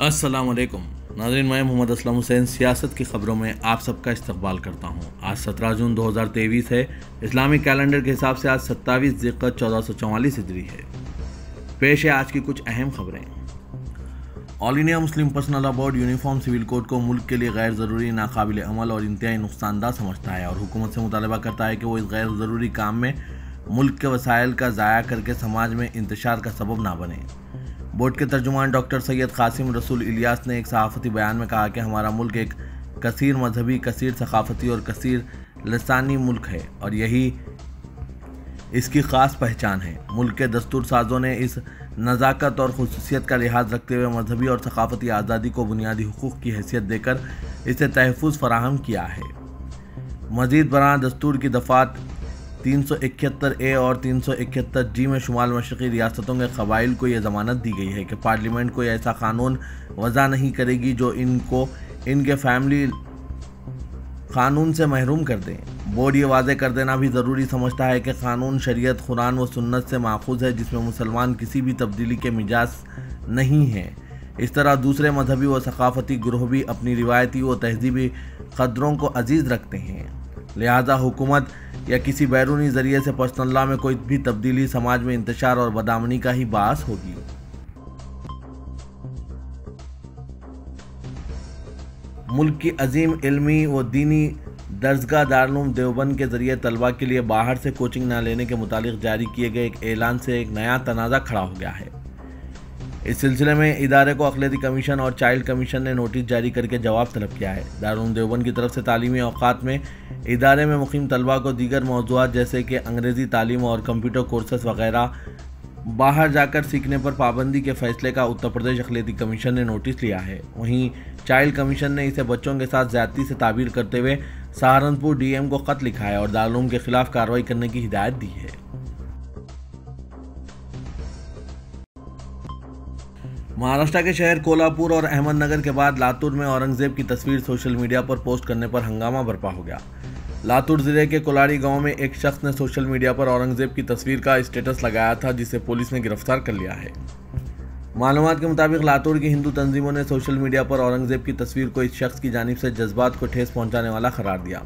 अस्सलाम वालेकुम नाज़रीन, मैं मोहम्मद असलम हुसैन सियासत की ख़बरों में आप सबका इस्तकबाल करता हूँ। आज 17 जून 2023 है। इस्लामिक कैलेंडर के हिसाब से आज 27 ज़िलक़द 1444 हिजरी है। पेश है आज की कुछ अहम खबरें। All India Muslim Personal Law Board Uniform Civil Code को मुल्क के लिए गैर ज़रूरी, नाकाबिल अमल और इंतहाई नुकसानदा समझता है और हुकूमत से मुतालबा करता है कि वो इस गैर ज़रूरी काम में मुल्क के वसाइल का ज़ाया करके समाज में इंतशार का सबब ना बने। बोर्ड के तर्जुमान डॉक्टर सैयद कासिम रसूल इलियास ने एक सहाफ़ती बयान में कहा कि हमारा मुल्क एक कसीर मजहबी, कसीर सकाफ़ती और कसीर लसानी मुल्क है और यही इसकी ख़ास पहचान है। मुल्क के दस्तूर साज़ों ने इस नज़ाकत और खुसूसियत का लिहाज रखते हुए मजहबी और सकाफ़ती आज़ादी को बुनियादी हुकूक़ की हैसियत देकर इसे तहफ़्फ़ुज़ फराहम किया है। मज़ीद बराह दस्तूर की दफ़ात 371A और 371G में शुमाल मशरक़ी रियासतों के क़बाइल को यह ज़मानत दी गई है कि पार्लियामेंट कोई ऐसा क़ानून वज़ा नहीं करेगी जो इनको इनके फैमिली क़ानून से महरूम कर दें। बोर्ड ये वाज़े कर देना भी ज़रूरी समझता है कि क़ानून शरीयत, कुरान व सुन्नत से माख़ूज़ है, जिसमें मुसलमान किसी भी तब्दीली के मिजाज नहीं हैं। इस तरह दूसरे मजहबी व सकाफ़ती ग्रोह भी अपनी रिवायती व तहज़ीबी क़दरों को अजीज़ रखते हैं। लिहाजा हुकूमत या किसी बैरूनी ज़रिए से पर्सनल लॉ में कोई भी तब्दीली समाज में इंतशार और बदआमनी का ही बास होगी। मुल्क की अजीम इल्मी व दीनी दर्जगाह दारुल देवबंद के ज़रिए तलबा के लिए बाहर से कोचिंग न लेने के मुतालिक जारी किए गए एक ऐलान से एक नया तनाज़ा खड़ा हो गया है। इस सिलसिले में इदारे को अक़लियती कमीशन और चाइल्ड कमीशन ने नोटिस जारी करके जवाब तलब किया है। दारुल देवबंद की तरफ से तालीमी औक़ात में इदारे में मुक़ीम तलबा को दीगर मौज़ूआत जैसे कि अंग्रेज़ी तालीम और कंप्यूटर कोर्सेस वगैरह बाहर जाकर सीखने पर पाबंदी के फ़ैसले का उत्तर प्रदेश अक़लियती कमीशन ने नोटिस लिया है। वहीं चाइल्ड कमीशन ने इसे बच्चों के साथ ज़्यादती से ताबीर करते हुए सहारनपुर DM को ख़त लिखा है और दारुल के ख़िलाफ़ कार्रवाई करने की हिदायत दी है। महाराष्ट्र के शहर कोल्हापुर और अहमदनगर के बाद लातूर में औरंगज़ेब की तस्वीर सोशल मीडिया पर पोस्ट करने पर हंगामा बरपा हो गया। लातूर ज़िले के कोलाड़ी गांव में एक शख्स ने सोशल मीडिया पर औरंगज़ेब की तस्वीर का स्टेटस लगाया था, जिसे पुलिस ने गिरफ्तार कर लिया है। मालूमात के मुताबिक लातूर की हिंदू तंजीमों ने सोशल मीडिया पर औरंगज़ेब की तस्वीर को इस शख्स की जानिब से जज्बात को ठेस पहुँचाने वाला करार दिया।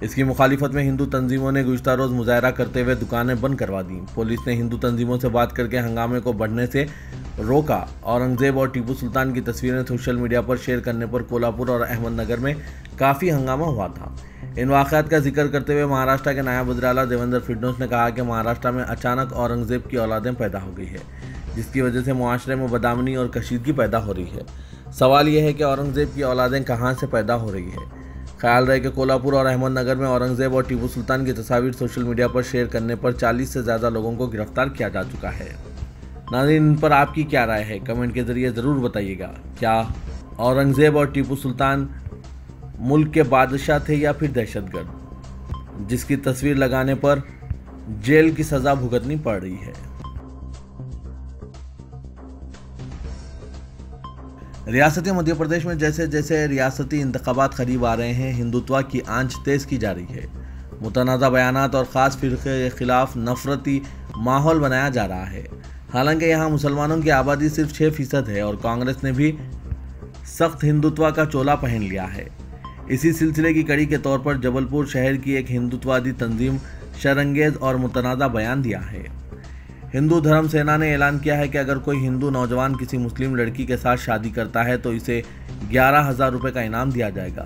इसकी मुखालिफत में हिंदू तंजीमों ने गुज़िश्ता रोज़ मुजाहरा करते हुए दुकानें बंद करवा दी। पुलिस ने हिंदू तंजीमों से बात करके हंगामे को बढ़ने से रोका। औरंगज़ेब और टीपू सुल्तान की तस्वीरें सोशल मीडिया पर शेयर करने पर कोल्हापुर और अहमदनगर में काफ़ी हंगामा हुआ था। इन वाक़यात का जिक्र करते हुए महाराष्ट्र के नायब वज़ीर आला देवेंद्र फडणवीस ने कहा कि महाराष्ट्र में अचानक औरंगज़ेब की औलादें पैदा हो गई है, जिसकी वजह से मुआशरे में बदआमनी और कशीदगी पैदा हो रही है। सवाल यह है कि औरंगज़ेब की औलादें कहाँ से पैदा हो रही है। ख्याल रहे कि कोल्हापुर और अहमदनगर में औरंगज़ेब और टीपू सुल्तान की तस्वीर सोशल मीडिया पर शेयर करने पर 40 से ज़्यादा लोगों को गिरफ्तार किया जा चुका है। नाज़रीन, इन पर आपकी क्या राय है, कमेंट के ज़रिए ज़रूर बताइएगा। क्या औरंगज़ेब और टीपू सुल्तान मुल्क के बादशाह थे या फिर दहशतगर्द, जिसकी तस्वीर लगाने पर जेल की सज़ा भुगतनी पड़ रही है। रियासती मध्य प्रदेश में जैसे जैसे रियासती इंतखाबात करीब आ रहे हैं, हिंदुत्व की आंच तेज़ की जा रही है। मुतनाज़ा बयानात और ख़ास फ़िरक़े के ख़िलाफ़ नफ़रती माहौल बनाया जा रहा है। हालांकि यहाँ मुसलमानों की आबादी सिर्फ 6% है और कांग्रेस ने भी सख्त हिंदुत्व का चोला पहन लिया है। इसी सिलसिले की कड़ी के तौर पर जबलपुर शहर की एक हिंदुत्ववादी तंजीम शरंगेज़ और मुतनाज़ा बयान दिया है। हिंदू धर्म सेना ने ऐलान किया है कि अगर कोई हिंदू नौजवान किसी मुस्लिम लड़की के साथ शादी करता है तो इसे 11,000 रुपये का इनाम दिया जाएगा।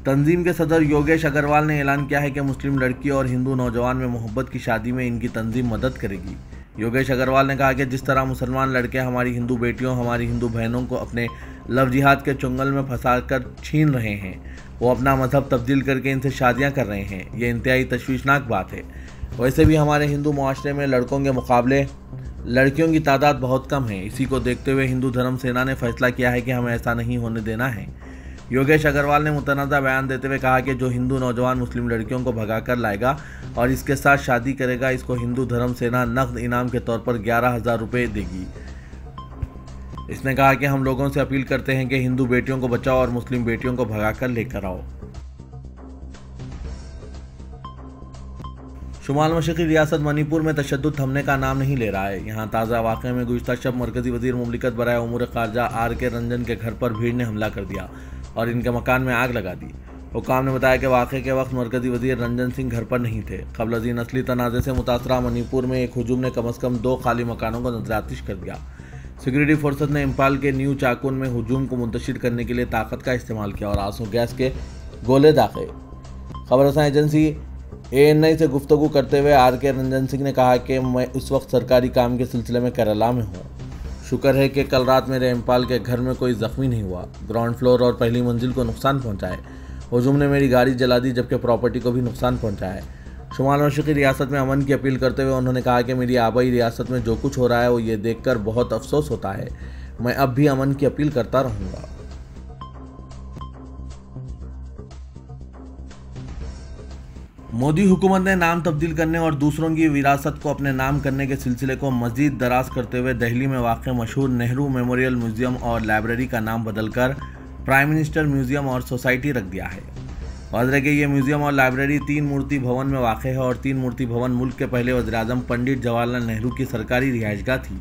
तंजीम के सदर योगेश अग्रवाल ने ऐलान किया है कि मुस्लिम लड़की और हिंदू नौजवान में मोहब्बत की शादी में इनकी तंजीम मदद करेगी। योगेश अग्रवाल ने कहा कि जिस तरह मुसलमान लड़के हमारी हिंदू बेटियों, हमारी हिंदू बहनों को अपने लव जिहाद के चुंगल में फंसाकर छीन रहे हैं, वो अपना मजहब तब्दील करके इनसे शादियां कर रहे हैं, ये इंतहाई तशवीशनाक बात है। वैसे भी हमारे हिंदू मुआशरे में लड़कों के मुकाबले लड़कियों की तादाद बहुत कम है। इसी को देखते हुए हिंदू धर्म सेना ने फैसला किया है कि हमें ऐसा नहीं होने देना है। योगेश अग्रवाल ने मुतनाज़ा बयान देते हुए कहा कि जो हिंदू नौजवान मुस्लिम लड़कियों को भगाकर लाएगा और इसके साथ शादी करेगा, इसको हिंदू धर्म सेना नकद इनाम के तौर पर 11,000 रुपये देगी। इसने कहा कि हम लोगों से अपील करते हैं कि हिंदू बेटियों को बचाओ और मुस्लिम बेटियों को भगाकर लेकर आओ। शुमाल मशरक़ी रियासत मणिपुर में तशद्दुद थमने का नाम नहीं ले रहा है। यहाँ ताज़ा वाक़े में गुज़िश्ता शब मरकज़ी वज़ीर मुमलिकत बराए उमूर ख़ारजा RK रंजन के घर पर भीड़ ने हमला कर दिया और इनके मकान में आग लगा दी। हुक्काम ने बताया कि वाक़े के वक्त मरकज़ी वज़ीर रंजन सिंह घर पर नहीं थे। क़ब्ल अज़ीं नस्ली तनाज़े से मुतासरा मणिपुर में एक हुजूम ने कम अज़ कम 2 खाली मकानों को नज़रातिश कर दिया। सिक्योरिटी फोर्सेस ने इम्फाल के न्यू चाकुन में हुजूम को मुंतशिर करने के लिए ताकत का इस्तेमाल किया और आंसू गैस के गोले दागे। खबर रसां एजेंसी ANI से गुफ्तगू करते हुए RK रंजन सिंह ने कहा कि मैं उस वक्त सरकारी काम के सिलसिले में केरला में हूँ। शुक्र है कि कल रात मेरे इम्फाल के घर में कोई ज़ख्मी नहीं हुआ। ग्राउंड फ्लोर और पहली मंजिल को नुकसान पहुँचा है। हुजूम ने मेरी गाड़ी जला दी जबकि प्रॉपर्टी को भी नुकसान पहुँचा है। शुमाल मशरक़ी रियासत में अमन की अपील करते हुए उन्होंने कहा कि मेरी आबाई रियासत में जो कुछ हो रहा है वो ये देखकर बहुत अफसोस होता है। मैं अब भी अमन की अपील करता रहूँगा। मोदी हुकूमत ने नाम तब्दील करने और दूसरों की विरासत को अपने नाम करने के सिलसिले को मज़ीद दराज करते हुए दिल्ली में वाक़ मशहूर नेहरू मेमोरियल म्यूज़ियम और लाइब्रेरी का नाम बदलकर प्राइम मिनिस्टर म्यूज़ियम और सोसाइटी रख दिया है। वाज़ेह है कि ये म्यूज़ियम और लाइब्रेरी 3 मूर्ति भवन में वाक़ है और 3 मूर्ति भवन मुल्क के पहले वज़ीर-ए-आज़म पंडित जवाहरलाल नेहरू की सरकारी रिहाइशगाह थी।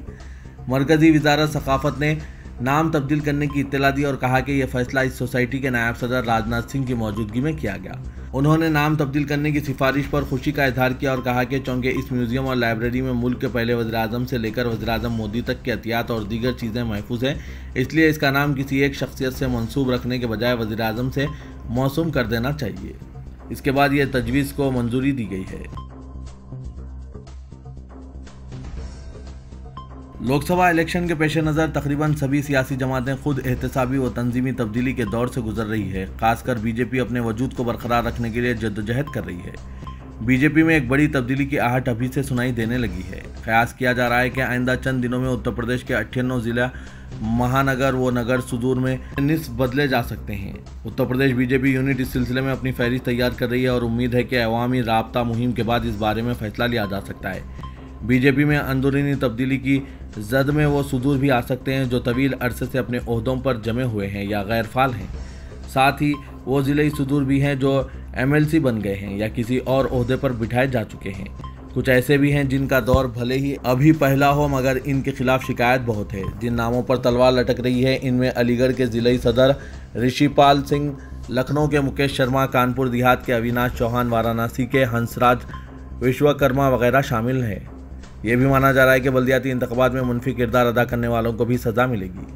मरकज़ी वज़ारत सक़ाफ़त ने नाम तब्दील करने की इत्तला दी और कहा कि यह फैसला इस सोसाइटी के नायब सदर राजनाथ सिंह की मौजूदगी में किया गया। उन्होंने नाम तब्दील करने की सिफारिश पर खुशी का इजहार किया और कहा कि चूँकि इस म्यूज़ियम और लाइब्रेरी में मुल्क के पहले वज़ीर-ए-आज़म से लेकर वज़ीर-ए-आज़म मोदी तक की अतियात और दीगर चीज़ें महफूज हैं, इसलिए इसका नाम किसी एक शख्सियत से मंसूब रखने के बजाय वज़ीर-ए-आज़म से मौसूम कर देना चाहिए। इसके बाद यह तजवीज़ को मंजूरी दी गई है। लोकसभा इलेक्शन के पेश नज़र तकरीबन सभी सियासी जमातें खुद एहतसाबी व तंजीमी तब्दीली के दौर से गुजर रही है। खासकर बीजेपी अपने वजूद को बरकरार रखने के लिए जद्दोजहद कर रही है। बीजेपी में एक बड़ी तब्दीली की आहट अभी से सुनाई देने लगी है। क़यास किया जा रहा है कि आइंदा चंद दिनों में उत्तर प्रदेश के 98 ज़िला महानगर व नगर सुदूर में निस्ब बदले जा सकते हैं। उत्तर प्रदेश बीजेपी यूनिट इस सिलसिले में अपनी फहरिस्त तैयार कर रही है और उम्मीद है कि अवामी राब्ता मुहिम के बाद इस बारे में फैसला लिया जा सकता है। बीजेपी में अंदरूनी तब्दीली की जद में वो सुदूर भी आ सकते हैं जो तवील अरसे से अपने ओहदों पर जमे हुए हैं या गैर फाल हैं। साथ ही वो ज़िले सुदूर भी हैं जो MLC बन गए हैं या किसी और ओहदे पर बिठाए जा चुके हैं। कुछ ऐसे भी हैं जिनका दौर भले ही अभी पहला हो मगर इनके खिलाफ शिकायत बहुत है। जिन नामों पर तलवार लटक रही है इनमें अलीगढ़ के ज़िले सदर ऋषिपाल सिंह, लखनऊ के मुकेश शर्मा, कानपुर देहात के अविनाश चौहान, वाराणसी के हंसराज विश्वकर्मा वगैरह शामिल हैं। ये भी माना जा रहा है कि बल्दियाती इंतखाबात में मुनफी किरदार अदा करने वालों को भी सज़ा मिलेगी।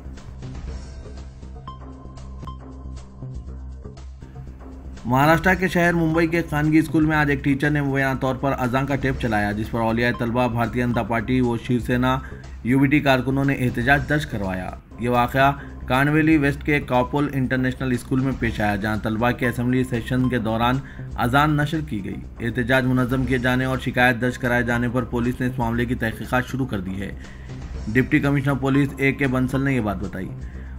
महाराष्ट्र के शहर मुंबई के खानगी स्कूल में आज एक टीचर ने मुबैना तौर पर अज़ां का टेप चलाया जिस पर औलिया तलबा, भारतीय जनता पार्टी व शिवसेना UBT कारकुनों ने एहतजाज दर्ज करवाया। ये वाक़या कांडवेली वेस्ट के कॉपोल इंटरनेशनल स्कूल में पेश आया जहां तलबा के असेंबली सेशन के दौरान अजान नशर की गई। एहतजाज मुनज़्ज़म किए जाने और शिकायत दर्ज कराए जाने पर पुलिस ने इस मामले की तहकीकात शुरू कर दी है। Deputy commissioner police AK Bansal ने यह बात बताई।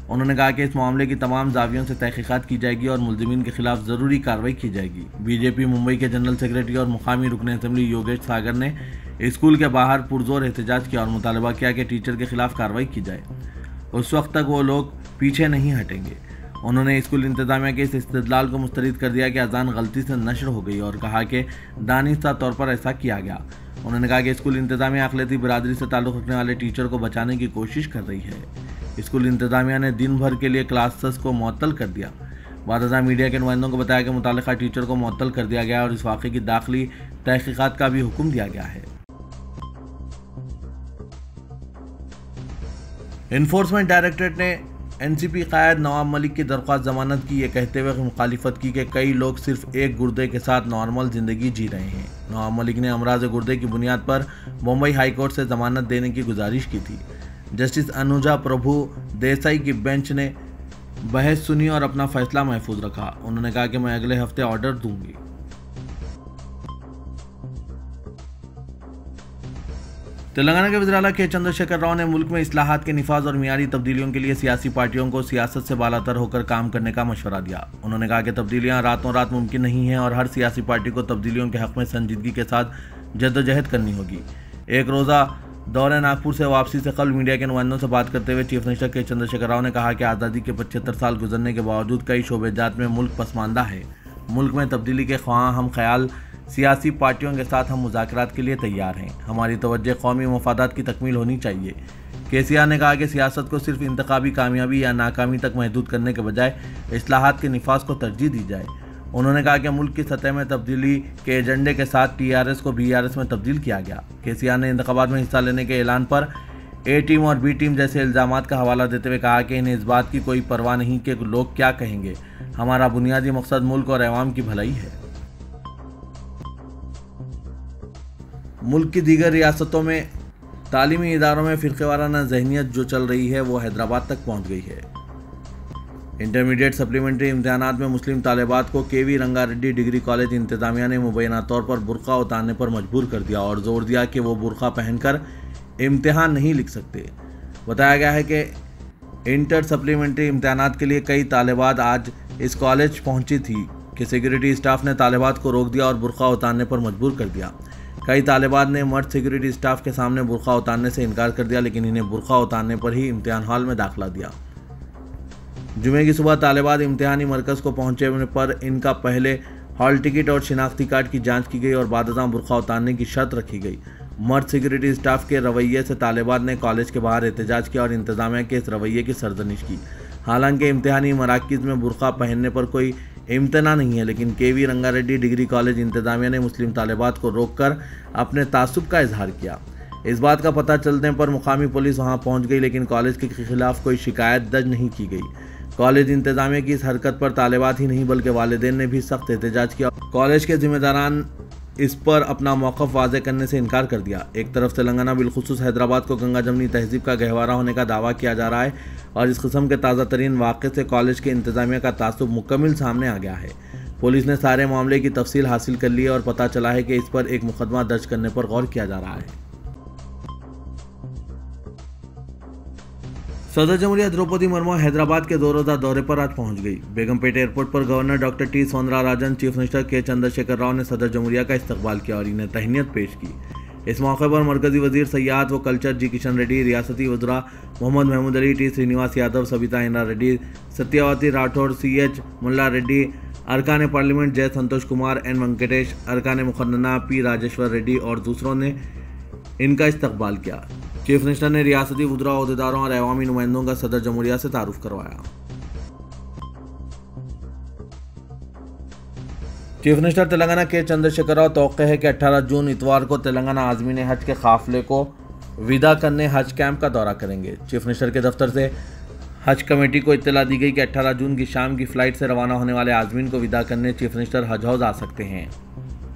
उन्होंने कहा कि इस मामले की तमाम जावियों से तहकीकात की जाएगी और मुलजिमीन के खिलाफ ज़रूरी कार्रवाई की जाएगी। बीजेपी मुंबई के जनरल सेक्रेटरी और मुकामी रुकन असेंबली योगेश सागर ने स्कूल के बाहर पुरजोर एहतजाज किया और मुतालबा किया कि टीचर के खिलाफ कार्रवाई की जाए। उस वक्त तक वो लोग पीछे नहीं हटेंगे। उन्होंने स्कूल इंतजामिया के इस इस्तदलाल को मुस्तरद कर दिया कि अजान गलती से नशर हो गई और कहा कि दानिस्ता तौर पर ऐसा किया गया। उन्होंने कहा कि स्कूल इंतजामिया अक़लियती बिरादरी से ताल्लुक़ रखने वाले टीचर को बचाने की कोशिश कर रही है। स्कूल इंतजामिया ने दिन भर के लिए क्लासेस को मुअत्तल कर दिया। बाद मीडिया के नुमाइंदों को बताया कि मुतालिका टीचर को मुअत्तल कर दिया गया और इस वाक़े की दाखिली तहकीकात का भी हुक्म दिया गया है। इन्फोर्समेंट डायरेक्टरेट ने NCP कायद नवाब मलिक की दरख्वास्त जमानत की, ये कहते हुए मुखालिफत की कि कई लोग सिर्फ एक गुर्दे के साथ नॉर्मल ज़िंदगी जी रहे हैं। नवाब मलिक ने अमराज गुर्दे की बुनियाद पर मुंबई हाई कोर्ट से जमानत देने की गुजारिश की थी। जस्टिस अनुजा प्रभु देसाई की बेंच ने बहस सुनी और अपना फैसला महफूज रखा। उन्होंने कहा कि मैं अगले हफ्ते ऑर्डर दूंगी। तेलंगाना के वज़ीर आला के चंद्रशेखर राव ने मुल्क में इस्लाहात के निफाज और मियारी तब्दीलियों के लिए सियासी पार्टियों को सियासत से बालातर होकर काम करने का मशवरा दिया। उन्होंने कहा कि तब्दीलियां रातों रात मुमकिन नहीं हैं और हर सियासी पार्टी को तब्दीलियों के हक़ में संजीदगी के साथ जद्दोजहद करनी होगी। एक रोज़ा दौरे नागपुर से वापसी से कल मीडिया के नुमाइंदों से बात करते हुए चीफ मिनिस्टर के चंद्रशेखर राव ने कहा कि आज़ादी के 75 साल गुजरने के बावजूद कई शोबेजात में मुल्क पसमानदा है। मुल्क में तब्दीली के ख्वाह हम ख्याल सियासी पार्टियों के साथ हम मुज़ाकरात के लिए तैयार हैं। हमारी तवज्जो कौमी मफादात की तकमील होनी चाहिए। केसीआर ने कहा कि सियासत को सिर्फ इंतखाबी कामयाबी या नाकामी तक महदूद करने के बजाय इस्लाहात के निफाज को तरजीह दी जाए। उन्होंने कहा कि मुल्क की सतह में तब्दीली के एजेंडे के साथ टीआरएस को बीआरएस में तब्दील किया गया। केसीआर ने इंतखाबात में हिस्सा लेने के ऐलान पर ए टीम और बी टीम जैसे इल्ज़ामात का हवाला देते हुए कहा कि इन्हें इस बात की कोई परवाह नहीं कि लोग क्या कहेंगे। हमारा बुनियादी मकसद मुल्क और अवाम की भलाई है। मुल्क की दीगर रियासतों में तालीमी इदारों में फ़िरक़ेवाराना ज़हनियत जो चल रही है वो हैदराबाद तक पहुँच गई है। इंटरमीडिएट सप्लीमेंट्री इम्तिहानात में मुस्लिम तालिबात को केवी रंगारेड्डी डिग्री कॉलेज इंतज़ामिया ने मुबैना तौर पर बुर्का उतारने पर मजबूर कर दिया और ज़ोर दिया कि वो बुर्का पहनकर इम्तिहान नहीं लिख सकते। बताया गया है कि इंटर सप्लीमेंट्री इम्तिहानात के लिए कई तालिबात आज इस कॉलेज पहुंची थी कि सिक्योरिटी स्टाफ ने तालिबात को रोक दिया और बुर्का उतारने पर मजबूर कर दिया। कई तालिबात ने मर्द सिक्योरिटी स्टाफ के सामने बुर्का उतारने से इनकार कर दिया, लेकिन इन्हें बुर्का उतारने पर ही इम्तिहान हॉल में दाखिला दिया। जुमे की सुबह तालिबात इम्तिहानी मरकज़ को पहुंचने पर इनका पहले हॉल टिकट और शिनाख्ती कार्ड की जांच की गई और बादशाह बुर्का उतारने की शर्त रखी गई। मर्द सिक्योरिटी स्टाफ के रवैये से तालिबात ने कॉलेज के बाहर एहतजाज किया और इंतजामिया के इस रवैये की सरजनिश की। हालांकि इम्तिहानी मराकिज़ में बुर्का पहनने पर कोई इम्तना नहीं है, लेकिन केवी रंगारेड्डी डिग्री कॉलेज इंतजामिया ने मुस्लिम तालिबात को रोककर अपने तासुब का इजहार किया। इस बात का पता चलने पर मुकामी पुलिस वहां पहुंच गई, लेकिन कॉलेज के खिलाफ कोई शिकायत दर्ज नहीं की गई। कॉलेज इंतजामिया की इस हरकत पर तालिबात ही नहीं बल्कि वालिदैन ने भी सख्त एहतजाज किया। कॉलेज के जिम्मेदारान इस पर अपना मौक़िफ़ वाज़ेह करने से इनकार कर दिया। एक तरफ तेलंगाना बिलखुसूस हैदराबाद को गंगा जमनी तहजीब का गहवारा होने का दावा किया जा रहा है और इस किस्म के ताज़ा तरीन वाक़े से कॉलेज के इंतजामिया का तासुब मुकम्मल सामने आ गया है। पुलिस ने सारे मामले की तफसील हासिल कर ली है और पता चला है कि इस पर एक मुकदमा दर्ज करने पर गौर किया जा रहा है। सदर जमहूरिया द्रौपदी मुर्मू हैदराबाद के 2 रोज़ा दौरे पर आज पहुंच गई। बेगमपेट एयरपोर्ट पर governor doctor T Soundararajan, chief minister के चंद्रशेखर राव ने सदर जमहूरिया का इस्तकबाल किया और इन्हें तहनीत पेश की। इस मौके पर मरकजी वजीर सयाहत व कल्चर जी किशन रेड्डी, रियासती वज़रा मोहम्मद महमूद अली, टी श्रीनिवास यादव, सविता इंद्रा रेड्डी, सत्यावती राठौड़, CH मुल्ला रेड्डी, अरकान पार्लियामेंट जय संतोष कुमार, N वेंकटेश, अरकान मुखन्ना P राजेश्वर रेड्डी और दूसरों ने इनका इस्तकबाल किया। चीफ मिनिस्टर ने रियासती वज़रा, अहदेदारों और अवामी नुमाइंदों का सदर जमहूरिया से तारुफ करवाया। चीफ मिनिस्टर तेलंगाना के चंद्रशेखर राव तौक़्क़े है कि 18 जून इतवार को तेलंगाना आज़मीन हज के काफ़िले को विदा करने हज कैंप का दौरा करेंगे। चीफ मिनिस्टर के दफ्तर से हज कमेटी को इत्तला दी गई कि 18 जून की शाम की फ़्लाइट से रवाना होने वाले आज़मीन को विदा करने चीफ मिनिस्टर हज हाउस आ सकते हैं।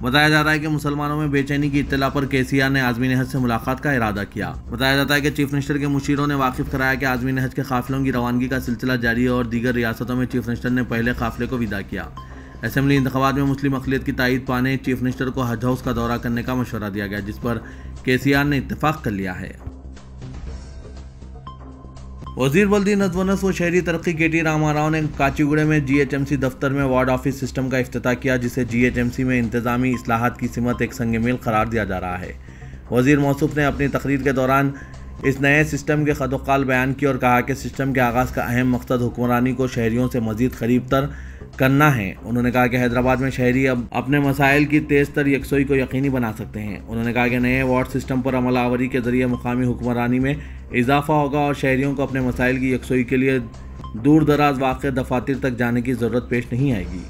बताया जा रहा है कि मुसलमानों में बेचैनी की इत्तला पर केसीआर ने आज़मीन हज से मुलाकात का इरादा किया। बताया जाता है कि चीफ मिनिस्टर के मुशीरों ने वाकिफ कराया कि आज़मीन हज के काफ़िलों की रवानगी का सिलसिला जारी है और दीगर रियासतों में चीफ मिनिस्टर ने पहले काफ़िले को विदा किया। असेंबली इंतखाबात में मुस्लिम अक़लियत की तायीद पाने चीफ मिनिस्टर को हज हाउस का दौरा करने का मशवरा दिया गया, जिस पर केसीआर ने इत्तेफाक कर लिया है। वज़ीर बल्दी नज़्म व शहरी तरक्की KT रामाराव ने काचीगुड़े में GHMC दफ्तर में वार्ड ऑफिस सिस्टम का इफ्तिताह किया, जिसे GHMC में इंतज़ामी इस्लाहात की सिमत एक संग मील करार दिया जा रहा है। वज़ीर मौसूफ ने अपनी तकरीर के दौरान इस नए सिस्टम के खदोकाल बयान की और कहा कि सिस्टम के आगाज़ का अहम मकसद हुक्मरानी को शहरियों से मज़ीद करीब तर करना है। उन्होंने कहा कि हैदराबाद में शहरी अब अपने मसाइल की तेज़ तर यकसोई को यकीनी बना सकते हैं। उन्होंने कहा कि नए वार्ड सिस्टम पर अमल आवरी के ज़रिए मुकामी हुक्मरानी में इजाफा होगा और शहरियों को अपने मसाइल की यकसोई के लिए दूर दराज वाक़े दफातर तक जाने की ज़रूरत पेश नहीं आएगी।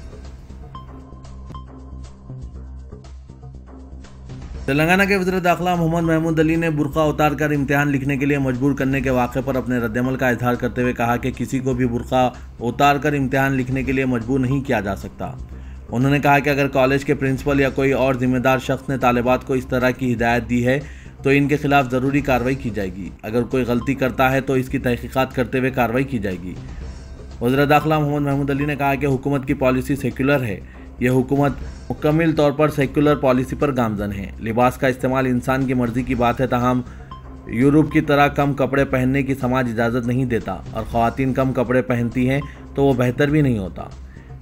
तेलंगाना के वज़ीर दाखिला मोहम्मद महमूद अली ने बुर्का उतार कर इम्तिहान लिखने के लिए मजबूर करने के वाक़े पर अपने रद्दमल का इजहार करते हुए कहा कि किसी को भी बुर्का उतार कर इम्तिहान लिखने के लिए मजबूर नहीं किया जा सकता। उन्होंने कहा कि अगर कॉलेज के प्रिंसिपल या कोई और जिम्मेदार शख्स ने तालिबात को इस तरह की हिदायत दी है तो इनके खिलाफ ज़रूरी कार्रवाई की जाएगी। अगर कोई गलती करता है तो इसकी तहकीकात करते हुए कार्रवाई की जाएगी। वज़ीर दाखिला मोहम्मद महमूद अली ने कहा कि हुकूमत की पॉलिसी सेक्युलर है। यह हुकूमत मुकम्मल तौर पर सेक्युलर पॉलिसी पर गामजन है। लिबास का इस्तेमाल इंसान की मर्ज़ी की बात है, ताहम यूरोप की तरह कम कपड़े पहनने की समाज इजाज़त नहीं देता और ख़वातीन कम कपड़े पहनती हैं तो वो बेहतर भी नहीं होता।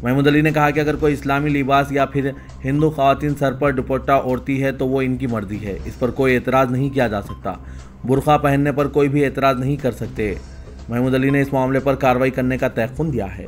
महमूद अली ने कहा कि अगर कोई इस्लामी लिबास या फिर हिंदू ख़वातीन सर पर दुपट्टा ओढ़ती है तो वो इनकी मर्ज़ी है, इस पर कोई एतराज़ नहीं किया जा सकता। बुर्का पहनने पर कोई भी एतराज़ नहीं कर सकते। महमूद अली ने इस मामले पर कार्रवाई करने का तयक़ुन दिया है।